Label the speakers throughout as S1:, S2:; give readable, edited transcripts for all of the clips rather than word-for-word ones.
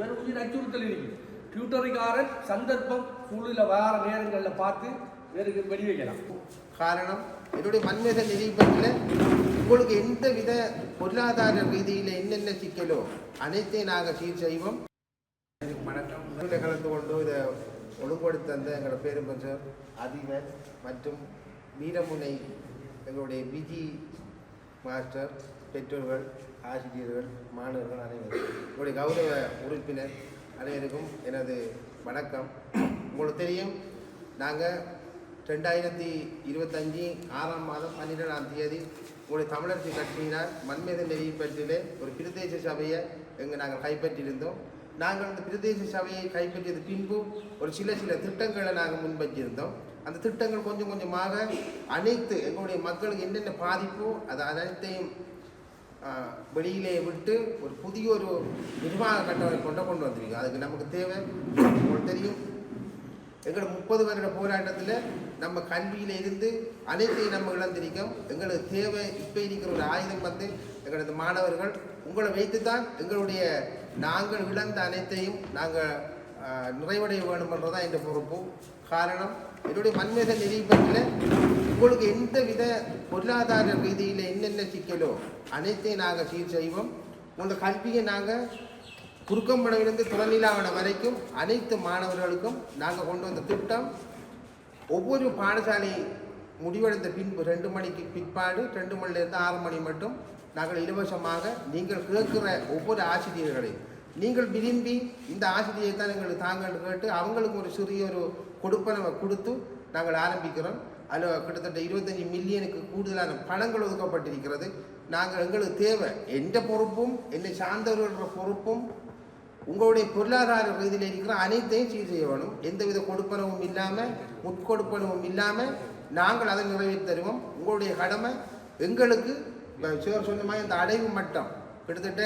S1: இவர் உயிர் அச்சுறுத்தல் இருக்குது. டியூட்டரிக்காரன் சந்தர்ப்பம் சூழலில் வார நேரங்களில் பார்த்து வேறு வெடி வைக்கலாம்.
S2: காரணம் என்னுடைய மண்மேத நிரூபத்தில் உங்களுக்கு எந்த வித பொருளாதார ரீதியில் என்னென்ன சிக்கலோ அனைத்தையும் நாங்கள் சீர் செய்வோம். வணக்கம். கலந்து கொண்டு இதை ஒழுங்குபடுத்தி தந்த எங்களோட பேரும்பஞ்சர் அதிபர் மற்றும் வீரமுனை எங்களுடைய பிஜி மாஸ்டர், பெற்றோர்கள், ஆசிரியர்கள், மாணவர்கள் அனைவரும், எங்களுடைய கௌரவ உறுப்பினர் அனைவருக்கும் எனது வணக்கம். உங்களுக்கு தெரியும், நாங்கள் 2025 6ஆம் மாதம் 12ஆம் தேதி உங்களுடைய தமிழரசு கட்சியினால் மண்மேத நெறிப்பற்றிலே ஒரு பிரதேச சபையை நாங்கள் கைப்பற்றியிருந்தோம். நாங்கள் அந்த பிரதேச சபையை கைப்பற்றியது பின்பு ஒரு சில திட்டங்களை நாங்கள் முன்பற்றியிருந்தோம். அந்த திட்டங்கள் கொஞ்சம் கொஞ்சமாக அனைத்து எங்களுடைய மக்களுக்கு என்னென்ன பாதிப்போ அது அனைத்தையும் வெளியிலே விட்டு ஒரு புதிய ஒரு நிர்வாக கட்டமைப்பு கொண்டு வந்திருக்கோம். அதுக்கு நமக்கு தேவை, உங்களுக்கு தெரியும், எங்களோட 30 வருட போராட்டத்தில் நம்ம கல்வியில் இருந்து அனைத்தையும் நம்ம இழந்திருக்கோம். எங்களுக்கு தேவை இப்போ இருக்கிற ஒரு ஆயுதம் வந்து எங்களது மாணவர்கள். உங்களை வைத்து தான் எங்களுடைய நாங்கள் இழந்த அனைத்தையும் நாங்கள் நிறைவடைய வேண்டுமென்றதான் இந்த பொறுப்பு. காரணம், என்னுடைய மண்மேத நிரூபத்தில் உங்களுக்கு எந்த வித பொருளாதார ரீதியில் என்னென்ன சிக்கலோ அனைத்தையும் நாங்கள் சீர் செய்வோம். உங்கள் கல்வியை நாங்கள் குறுக்கம்படையிலிருந்து துறநிலாவணம் வரைக்கும் அனைத்து மாணவர்களுக்கும் நாங்கள் கொண்டு வந்த திட்டம், ஒவ்வொரு பாடசாலை முடிவடைந்த பின்பு 2 மணிக்கு பிற்பாடு 2 மணிலேருந்து 6 மணி மட்டும் நாங்கள் இலவசமாக நீங்கள் கேட்குற ஒவ்வொரு ஆசிரியர்களையும் நீங்கள் விரும்பி இந்த ஆசிரியரை தான் எங்களுக்கு தாங்கன்னு கேட்டு அவங்களுக்கு ஒரு சிறிய ஒரு கொடுப்பனவை கொடுத்து நாங்கள் ஆரம்பிக்கிறோம். அதில் கிட்டத்தட்ட 25 மில்லியனுக்கு கூடுதலான பணங்கள் ஒதுக்கப்பட்டிருக்கிறது. நாங்கள் எங்களுக்கு தேவை, எந்த பொறுப்பும் என்னை சார்ந்தவர்கள பொறுப்பும் உங்களுடைய பொருளாதார ரீதியில் இருக்கிற அனைத்தையும் சீர் செய்ய வேணும். எந்தவித கொடுப்பனவும் இல்லாமல், முட்கொடுப்பனவும் இல்லாமல் நாங்கள் அதை நிறைவேற்றி தருவோம். உங்களுடைய கடமை எங்களுக்கு சொன்ன மாதிரி இந்த அடைவு மட்டம் கிட்டத்தட்ட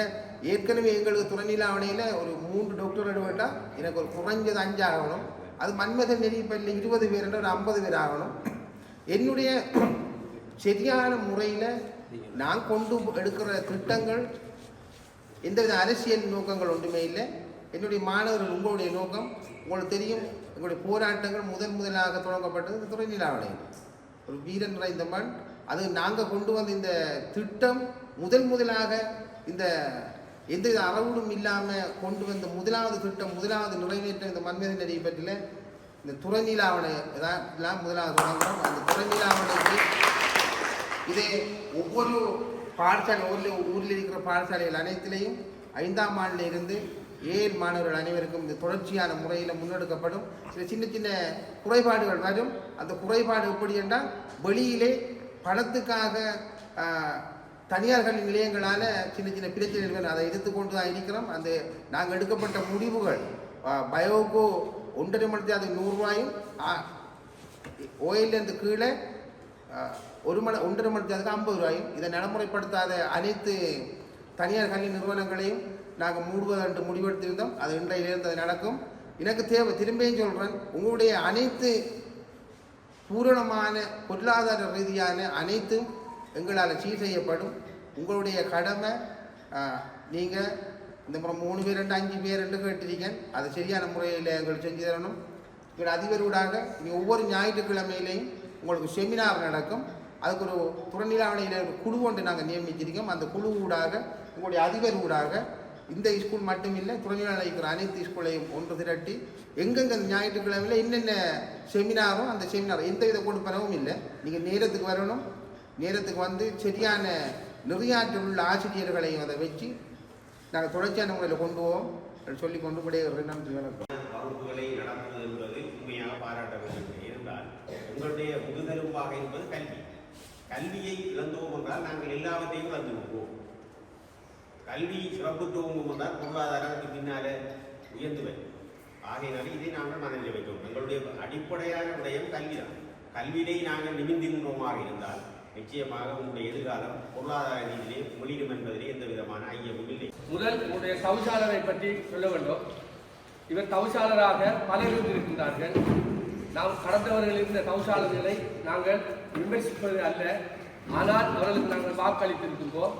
S2: ஏற்கனவே எங்களுக்கு துணைநிலாவணையில் ஒரு 3 டாக்டர் எடுவேண்டாம், எனக்கு ஒரு குறைஞ்சது 5 ஆகணும். அது மண்மேத நெறிப்பள்ளியில் 20 பேர் ஒரு 50 பேர் ஆகணும். என்னுடைய சரியான முறையில் நான் கொண்டு எடுக்கிற திட்டங்கள் எந்தவித அரசியல் நோக்கங்கள் ஒன்றுமே இல்லை. என்னுடைய மாணவர்கள், உங்களுடைய நோக்கம் உங்களுக்கு தெரியும், எங்களுடைய போராட்டங்கள் முதலாக தொடங்கப்பட்டது துணைநிலாவணையில். ஒரு வீரன் நிறைந்த மண், அது நாங்கள் கொண்டு வந்த இந்த திட்டம் முதலாக இந்த எந்தவித அறவுடும் இல்லாமல் கொண்டு வந்த முதலாவது திட்டம், முதலாவது நிறைவேற்ற இந்த மண்மேத நெறிப்பற்றில் இந்த துணைநிலாவணை தான் முதலாவது தொடங்குகிறோம். அந்த துணைநிலாவணைக்கு இதே ஒவ்வொரு பாடசாலை ஊரில் இருக்கிற பாடசாலைகள் அனைத்திலையும் 5ஆம் ஆண்டில் இருந்து 7 மாணவர்கள் அனைவருக்கும் இந்த தொடர்ச்சியான முறையில் முன்னெடுக்கப்படும். சில சின்ன குறைபாடுகள் வரும். அந்த குறைபாடு எப்படி என்றால், வெளியிலே பணத்துக்காக தனியார் கல்வி நிலையங்களான சின்ன பிரச்சனைகள் அதை எடுத்துக்கொண்டு தான் இருக்கிறோம். அந்த நாங்கள் எடுக்கப்பட்ட முடிவுகள் பயோகோ 1.5 மணி அது 100 ரூபாயும், ஓயிலேருந்து கீழே 1.5 மணி அதுக்கு 50 ரூபாயும். இதை நடைமுறைப்படுத்தாத அனைத்து தனியார் கல்வி நிறுவனங்களையும் நாங்கள் மூடுவதென்று முடிவெடுத்திருந்தோம். அது இன்றையிலிருந்து அது நடக்கும். எனக்கு தேவை, திரும்பியும் சொல்கிறேன், உங்களுடைய அனைத்து பூரணமான பொருளாதார ரீதியான அனைத்தும் எங்களால் சீர் செய்யப்படும். உங்களுடைய கடமை, நீங்கள் இந்த முறை 3 பேர் 5 பேர் கேட்டிருக்கேன், அதை சரியான முறையில் எங்களுக்கு செஞ்சு தரணும். எங்கள் அதிபரூடாக ஒவ்வொரு ஞாயிற்றுக்கிழமையிலையும் உங்களுக்கு செமினார் நடக்கும். அதுக்கு ஒரு துணைநிலாவணையில் ஒரு குழு ஒன்று நாங்கள் நியமிச்சிருக்கோம். அந்த குழு ஊடாக, உங்களுடைய அதிபர் ஊடாக இந்த ஸ்கூல் மட்டும் இல்லை, துணைநிலை இருக்கிற அனைத்து ஸ்கூலையும் ஒன்று திரட்டி எங்கெங்க ஞாயிற்றுக்கிழமையில் என்னென்ன செமினாரோ அந்த செமினார் எந்தவித கொடுப்பனவும் இல்லை. நீங்கள் நேரத்துக்கு வரணும். நேரத்துக்கு வந்து சரியான நிறையாற்றில் உள்ள ஆசிரியர்களையும் அதை வச்சு நாங்கள் தொடர்ச்சியான முறையில் கொண்டு போவோம் சொல்லி கொண்டு விடைகிறேன். நன்றி, வணக்கம்.
S3: வகுப்புகளை நடத்துவது என்பது உண்மையாக பாராட்ட வேண்டும். இருந்தால் உங்களுடைய முதுகெலும்பாக என்பது கல்வி. கல்வியை இழந்தோம் என்றால் நாங்கள் எல்லாவற்றையும் இழந்து விடுவோம். கல்வி சிறப்புத்துவம் என்றால் பொருளாதாரத்துக்கு பின்னாலே உயர்ந்துவை. ஆகையினாலே இதை நாங்கள் மனதில் வைக்கிறோம். எங்களுடைய அடிப்படையான விடயம் கல்விதான். கல்வியை நாங்கள் நிமிந்திருந்தோமாக இருந்தால் நிச்சயமாக உங்களுடைய எதிர்காலம் பொருளாதார ரீதியிலே மொழிடும் என்பதிலே எந்த விதமான ஐயமும் இல்லை.
S1: முதல் உங்களுடைய தவிசாளரை பற்றி சொல்ல வேண்டும். இவர் தவிசாளராக பலர் இருக்கின்றார்கள். நாம் கடந்தவர்கள் இருந்த தவிசாளர்களை நாங்கள் விமர்சிப்பது அல்ல, ஆனால் அவர்களுக்கு நாங்கள் வாக்களித்திருக்கின்றோம்,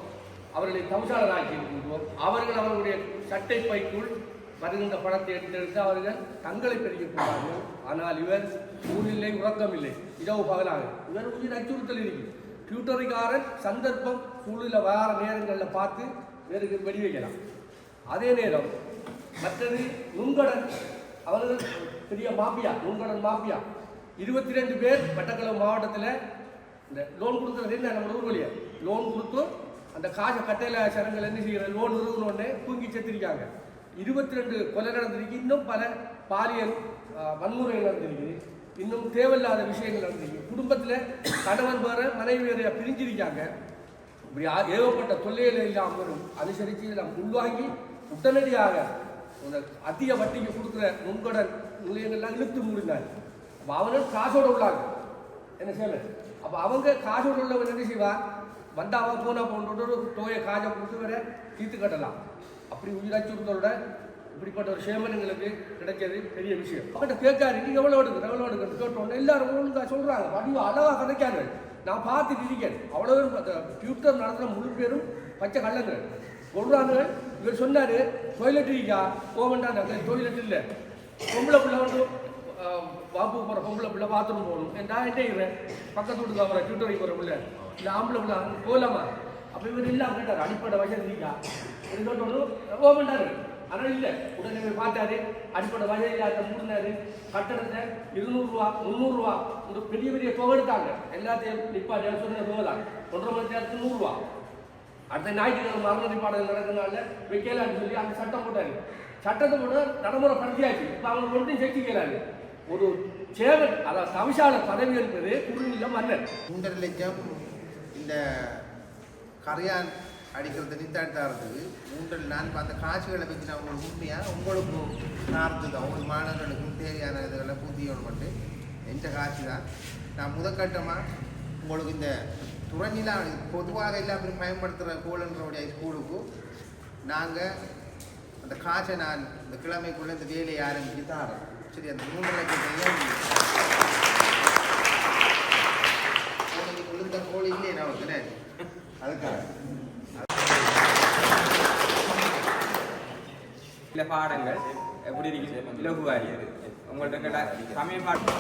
S1: அவர்களை தவிசாளராக்கி இருக்கின்றோம். அவர்கள் அவர்களுடைய சட்டை பைக்குள் வருகின்ற பணத்தை எடுத்தெடுத்து அவர்கள் தங்களை பெருகிக் கொண்டார்கள். ஆனால் இவர் ஊரில்லை உறக்கமில்லை, இரவு பகலாக இவர் உயிர் அச்சுறுத்தல் இருக்கு. டியூட்டரிக்காரன் சந்தர்ப்பம் சூழல வார நேரங்களில் பார்த்து வேறு வெடி வைக்கலாம். அதே நேரம் மற்றது நுண்கடன், அவர்கள் பெரிய மாஃபியா, நுண்கடன் மாஃபியா. 22 பேர் மட்டக்களப்பு மாவட்டத்தில் இந்த லோன் கொடுக்குறது என்ன, நம்ம ஊர் வழியா லோன் கொடுத்து அந்த காசை கட்டையில் சரங்கள் என்ன செய்கிற லோன் நிறுவனோடனே தூங்கி செத்துருக்காங்க. 22 கொலை நடந்திருக்கு. இன்னும் பல பாலியல் வன்முறைகள் நடந்திருக்குது. இன்னும் தேவையில்லாத விஷயங்கள் நடந்திருக்கு. குடும்பத்தில் கணவன் வேற மனைவி வேறையா பிரிஞ்சிருக்காங்க. இப்படி ஏகப்பட்ட தொல்லைகள் இல்லாமல் வரும். அனுசரித்து நாம் உள்வாங்கி உடனடியாக அதிக வட்டிக்கு கொடுக்குற நுண்கடன் நிலையங்கள்லாம் இழுத்து மூடினார். அப்போ அவனும் காசோடு உள்ளாங்க என்ன செய்யல. அப்போ அவங்க காசோடு உள்ளவன் என்ன செய்வார், வந்தாவா போனா போன்ற ஒரு தொகையை காசை கொடுத்து வேற தீர்த்து கட்டலாம். அப்படி உயிராச்சுறுத்தலோட இப்படிப்பட்ட ஒரு சேமனங்களுக்கு கிடைக்கிறது பெரிய விஷயம். அவன்கிட்ட கேட்காரு, நீ எவ்வளோ எடுக்கணும் கேட்டோன்னு எல்லாரும் ஒழுங்கா சொல்றாங்க, வடிவா அழகாக கதைக்காங்க. நான் பார்த்துட்டு இருக்கேன். அவ்வளோ ட்விட்டர் நடத்துகிற முழு பேரும் பச்சை கள்ளங்கள் சொல்றாங்க. இவர் சொன்னாரு டொய்லெட் இருக்கா போவேண்டாங்க, டொய்லெட் இல்லை, பொம்பளை பிள்ளை வந்து வாப்பு போகிற பொம்பளை பிள்ளை பாத்ரூம் போகணும். நான் என்ன இருக்கிறேன் பக்கத்து வீட்டுக்கு அவரை ட்விட்டருக்கு போகிற பிள்ளை இல்லை ஆம்பளை பிள்ளை போகலாமா. அப்போ இவர் இல்லாமல் கேட்டார் அடிப்படை வசதி இருக்கா கேட்டோன்னு போவேண்டாரு. ஆனால் இல்லை, உடனே போய் பார்த்தாரு, அடிப்படை வசதியாக மூடினாரு. கட்டணத்தை 200 ரூபா 300 ரூபா ஒரு பெரிய பெரிய தொகை எடுத்தாங்க. எல்லாத்தையும் நிப்பாட்டி சொன்ன போகலாம் 1.5 மணி நேரத்துக்கு 100 ரூபா. அடுத்த ஞாயிற்றுக்கிழமை மரணி பாடல் நடக்கிறதுனால வைக்கலான்னு சொல்லி அந்த சட்டம் போட்டாரு. சட்டத்தை போட்டு நடைமுறை படுத்தியாச்சு. இப்போ அவங்க மட்டும் செஞ்சுக்கிறாரு. ஒரு சேவன், அதாவது தவிசாளர் பதவி என்பது குறுநில மன்னர்.
S2: 3.5 லட்சம் இந்த கரையான் அடிக்கிறது நித்தாடுறதுக்கு 3 நான் அந்த காட்சிகளை வச்சு நான் உங்களுக்கு உண்மையாக உங்களுக்கு சார்ந்தது அவங்க மாணவர்களுக்கும் தேவையான இதெல்லாம் பூர்த்தியோடு மட்டும் எந்த காட்சி தான். நான் முதற்கட்டமாக உங்களுக்கு இந்த துறைநிலா பொதுவாக எல்லாரும் பயன்படுத்துகிற கோலன்றவுடைய ஸ்கூலுக்கு நாங்கள் அந்த காசை நான் இந்த கிழமைக்குள்ளே இந்த வேலையை ஆரம்பிச்சு தான் சரி. அந்த 3 லட்சத்தையும் விழுந்த கோழி இல்லையே நான் ஒருத்தனே அதுக்காக
S4: சில பாடங்கள் எப்படி இருக்குது இலகுவாரியது உங்கள்கிட்ட கேட்டால் சமய பாட்டு